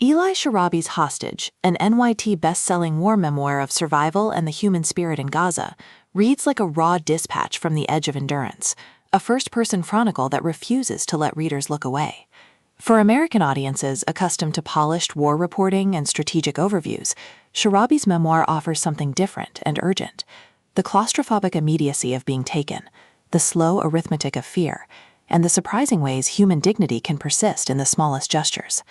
Eli Sharabi's Hostage, an NYT best-selling war memoir of survival and the human spirit in Gaza, reads like a raw dispatch from the edge of endurance, a first-person chronicle that refuses to let readers look away. For American audiences accustomed to polished war reporting and strategic overviews, Sharabi's memoir offers something different and urgent: the claustrophobic immediacy of being taken, the slow arithmetic of fear, and the surprising ways human dignity can persist in the smallest gestures.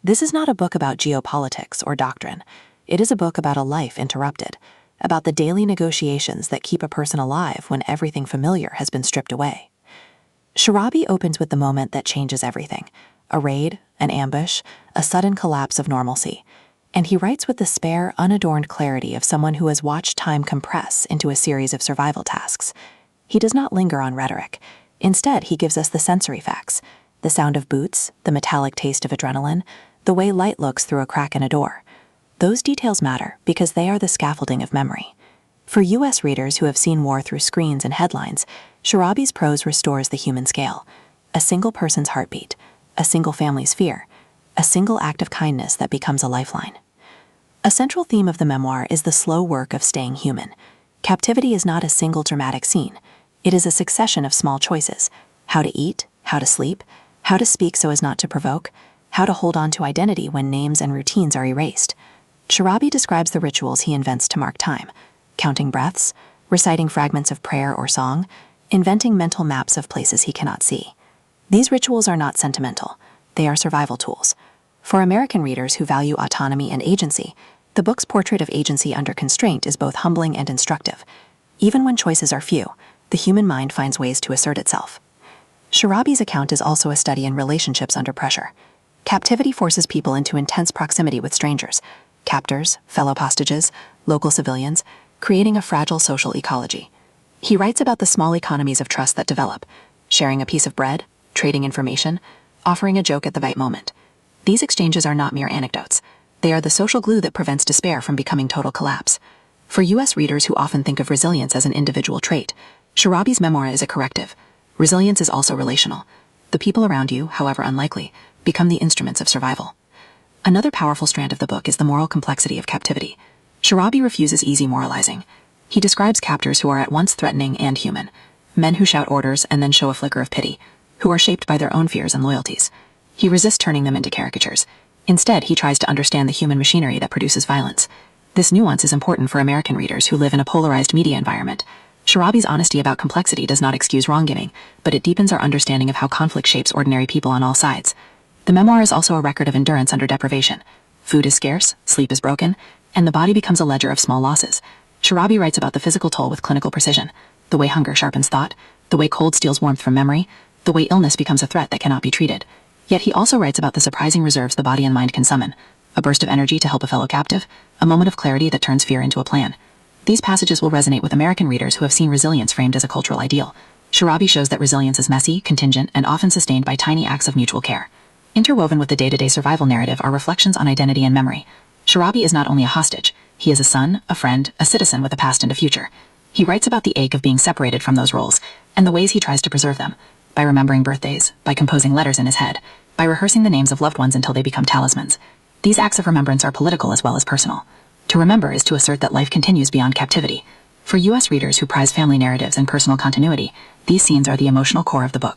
This is not a book about geopolitics or doctrine. It is a book about a life interrupted, about the daily negotiations that keep a person alive when everything familiar has been stripped away. Sharabi opens with the moment that changes everything: a raid, an ambush, a sudden collapse of normalcy. And he writes with the spare, unadorned clarity of someone who has watched time compress into a series of survival tasks. He does not linger on rhetoric. Instead, he gives us the sensory facts: the sound of boots, the metallic taste of adrenaline, the way light looks through a crack in a door. Those details matter because they are the scaffolding of memory. For U.S. readers who have seen war through screens and headlines, Sharabi's prose restores the human scale: a single person's heartbeat, a single family's fear, a single act of kindness that becomes a lifeline. A central theme of the memoir is the slow work of staying human. Captivity is not a single dramatic scene. It is a succession of small choices: how to eat, how to sleep, how to speak so as not to provoke, how to hold on to identity when names and routines are erased. Sharabi describes the rituals he invents to mark time: counting breaths, reciting fragments of prayer or song, inventing mental maps of places he cannot see. These rituals are not sentimental. They are survival tools. For American readers who value autonomy and agency, the book's portrait of agency under constraint is both humbling and instructive. Even when choices are few, the human mind finds ways to assert itself. Sharabi's account is also a study in relationships under pressure. Captivity forces people into intense proximity with strangers, captors, fellow hostages, local civilians, creating a fragile social ecology. He writes about the small economies of trust that develop: sharing a piece of bread, trading information, offering a joke at the right moment. These exchanges are not mere anecdotes. They are the social glue that prevents despair from becoming total collapse. For U.S. readers who often think of resilience as an individual trait, Sharabi's memoir is a corrective. Resilience is also relational. The people around you, however unlikely, become the instruments of survival. Another powerful strand of the book is the moral complexity of captivity. Sharabi refuses easy moralizing. He describes captors who are at once threatening and human: men who shout orders and then show a flicker of pity, who are shaped by their own fears and loyalties. He resists turning them into caricatures. Instead, he tries to understand the human machinery that produces violence. This nuance is important for American readers who live in a polarized media environment. Sharabi's honesty about complexity does not excuse wrongdoing, but it deepens our understanding of how conflict shapes ordinary people on all sides. The memoir is also a record of endurance under deprivation. Food is scarce, sleep is broken, and the body becomes a ledger of small losses. Sharabi writes about the physical toll with clinical precision: the way hunger sharpens thought, the way cold steals warmth from memory, the way illness becomes a threat that cannot be treated. Yet he also writes about the surprising reserves the body and mind can summon: a burst of energy to help a fellow captive, a moment of clarity that turns fear into a plan. These passages will resonate with American readers who have seen resilience framed as a cultural ideal. Sharabi shows that resilience is messy, contingent, and often sustained by tiny acts of mutual care. Interwoven with the day-to-day survival narrative are reflections on identity and memory. Sharabi is not only a hostage, he is a son, a friend, a citizen with a past and a future. He writes about the ache of being separated from those roles, and the ways he tries to preserve them: by remembering birthdays, by composing letters in his head, by rehearsing the names of loved ones until they become talismans. These acts of remembrance are political as well as personal. To remember is to assert that life continues beyond captivity. For U.S. readers who prize family narratives and personal continuity, these scenes are the emotional core of the book.